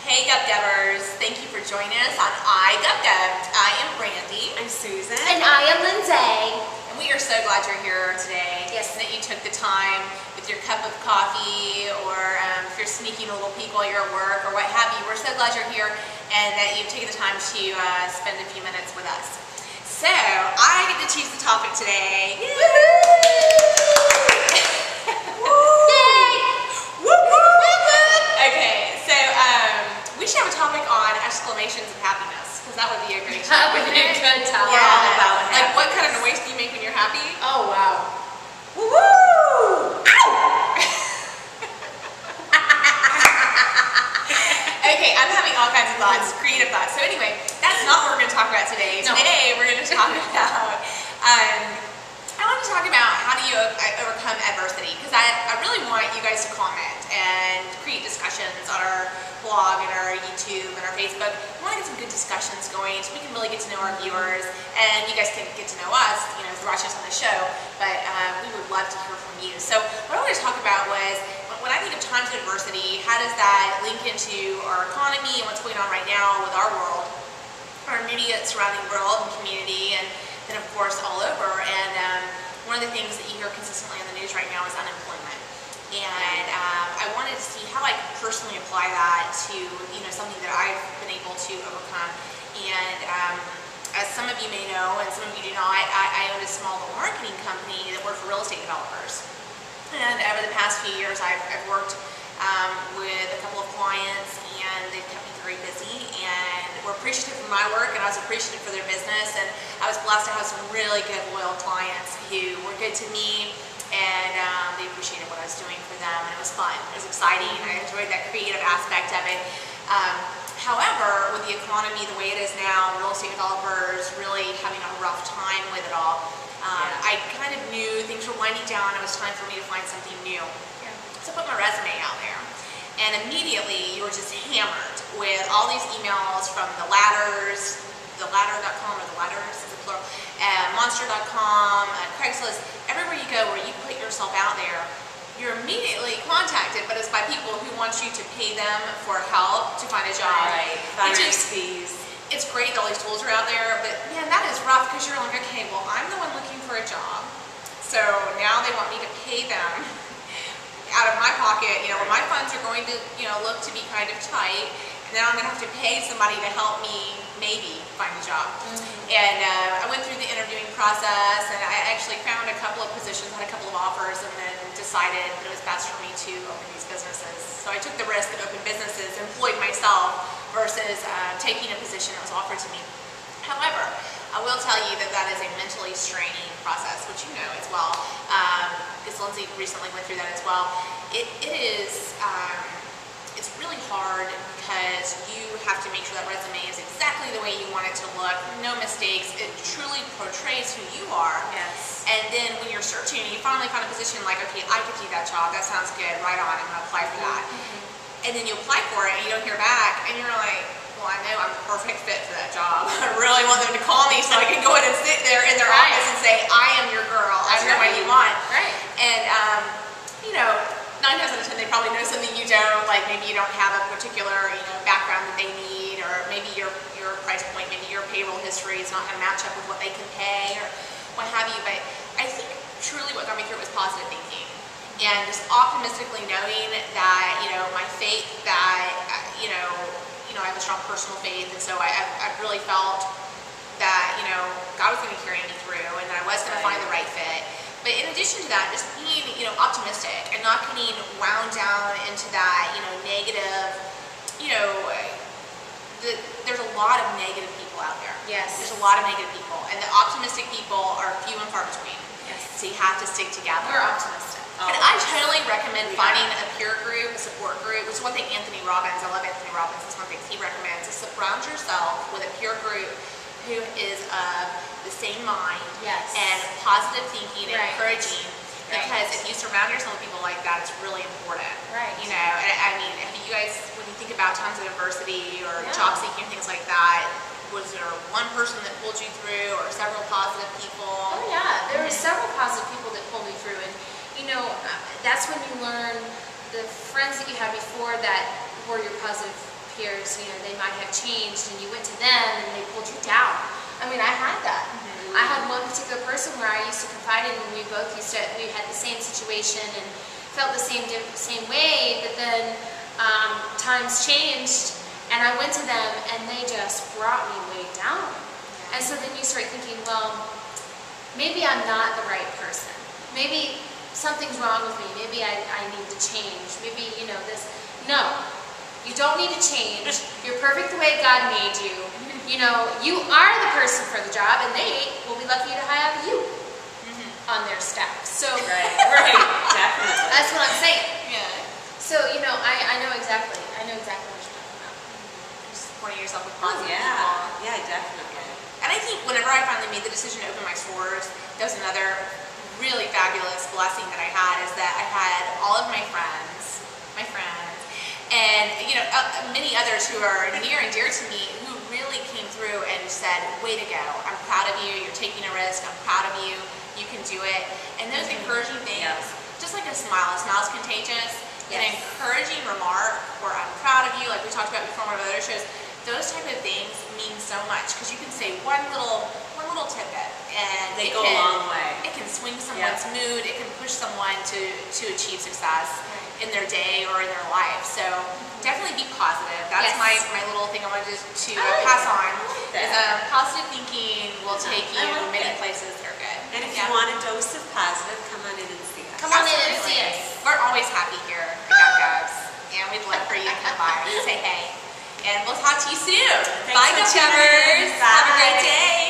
Hey GubGubbers, thank you for joining us on iGubGub. I am Brandy. I'm Susan. And I am Lindsay. And we are so glad you're here today. Yes. And that you took the time with your cup of coffee, or if you're sneaking a little peek while you're at work or what have you. We're so glad you're here and that you've taken the time to spend a few minutes with us. So, I get to choose the topic today. Okay, so we should have a topic on exclamations of happiness, because that would be a great topic. That would be a good topic. Yeah. All about happy. Like, what kind of noise do you make when you're happy? Oh, wow. Woo-woo! Ow! Okay, I'm having all kinds of thoughts, creative thoughts. So anyway, that's not what we're going to talk about today. No. Today, we're going to talk about, I want to talk about how do you overcome adversity, because I really want you guys to comment and create discussions on our blog and our YouTube and our Facebook. We want to get some good discussions going so we can really get to know our viewers, and you guys can get to know us, you know, watch us on the show, but we would love to hear from you. So what I wanted to talk about was, when I think of times of adversity, how does that link into our economy and what's going on right now with our world, our immediate surrounding world and community, and then of course all over. And one of the things that you hear consistently on the news right now is unemployment. And I wanted to see how I could personally apply that to, you know, something that I've been able to overcome. And as some of you may know, and some of you do not, I own a small little marketing company that worked for real estate developers. And over the past few years, I've worked with a couple of clients, and they've kept me very busy, and we're appreciative for my work, and I was appreciative for their business, and I was blessed to have some really good, loyal clients who were good to me, and they appreciated what I was doing for them, and it was fun. It was exciting. I enjoyed that creative aspect of it. However, with the economy the way it is now, real estate developers really having a rough time with it all, I kind of knew things were winding down. It was time for me to find something new. So I put my resume out there, and immediately you were just hammered with all these emails from the ladders, ladder.com, or the ladders is a plural, monster.com, Craigslist. Everywhere you go where you put yourself out there, you're immediately contacted, but it's by people who want you to pay them for help to find a job. Right. Finance fees. It's great that all these tools are out there, but man, that is rough, because you're like, okay, well, I'm the one looking for a job, so now they want me to pay them out of my pocket, you know, where my funds are going to, you know, look to be kind of tight, and then I'm going to have to pay somebody to help me maybe find a job. And I went through the interviewing process, and I actually found a couple of positions, had a couple of offers, and then decided that it was best for me to open these businesses. So I took the risk and opened businesses, employed myself, versus taking a position that was offered to me. However, I will tell you that that is a mentally straining process, which you know as well, because Lindsay recently went through that as well. It is, it's really hard, because you have to make sure that resume is exactly the way you want it to look, no mistakes. It truly portrays who you are. Yes. And then when you're searching, you finally find a position like, okay, I could do that job, that sounds good, right on, I'm going to apply for that. And then you apply for it, and you don't hear back, and you're like, well, I know I'm the perfect fit for that job. I really want them to call me so I can go in and sit there in their office and say, I am your girl, I'm what you want. Right. And, you know, 9 times out of 10, they probably know something you don't, like maybe you don't have a particular, you know, background that they need, or maybe your price point, maybe your payroll history is not going to match up with what they can pay, or what have you. But I think truly what got me through it was positive thinking, and just optimistically knowing that, you know, my faith that, you know, I have a strong personal faith, and so I really felt that, you know, God was going to carry me through, and that I was going to find the right fit. But in addition to that, just being, you know, optimistic and not getting wound down into that, you know, negative, you know, there's a lot of negative people out there. Yes. There's a lot of negative people, and the optimistic people are few and far between. Yes. So you have to stick together. We're optimistic. And I totally recommend finding a peer group, a support group, which is one thing Anthony Robbins, I love Anthony Robbins, it's one thing he recommends, is surround yourself with a peer group who is of the same mind, and positive thinking and encouraging, because if you surround yourself with people like that, it's really important. Right. You know, and I mean, if you guys, when you think about times of adversity or job seeking and things like that, was there one person that pulled you through, or several positive people? Oh yeah, there were several positive people that pulled me through, and you know, that's when you learn the friends that you had before that were your positive peers, they might have changed, and you went to them and they pulled you down. I mean, I had that. I had one particular person where I used to confide in, and we had the same situation and felt the same way, but then times changed, and I went to them and they just brought me way down. And so then you start thinking, well, maybe I'm not the right person. Maybe something's wrong with me. Maybe I need to change. Maybe, this. No, you don't need to change. You're perfect the way God made you. You are the person for the job, and they will be lucky to have you on their staff. So, right, definitely. That's what I'm saying. Yeah. So, I know exactly what you're talking about. Just supporting yourself with positive Yeah, people. yeah, definitely. And I think whenever I finally made the decision to open my stores, that was another really fabulous blessing that I had, is that I had all of my friends, and many others who are near and dear to me, who really came through and said, way to go, I'm proud of you, you're taking a risk, I'm proud of you, you can do it. And those encouraging things, just like a smile is contagious, an encouraging remark, or I'm proud of you, like we talked about before in one of our other shows, those type of things mean so much, because you can say one little tidbit, and they go a long way. It can swing someone's mood, it can push someone to achieve success in their day or in their life. So definitely be positive. That's my little thing I wanted to pass on. Is positive thinking will take you many places that are good. And if you want a dose of positive, come on in and see us. Come on in and see us. We're always happy here at iGubGubs, and we'd love for you to come by and say hey. And we'll talk to you soon. Thanks Bye, for tuning in. GubGubbers. Have a great day.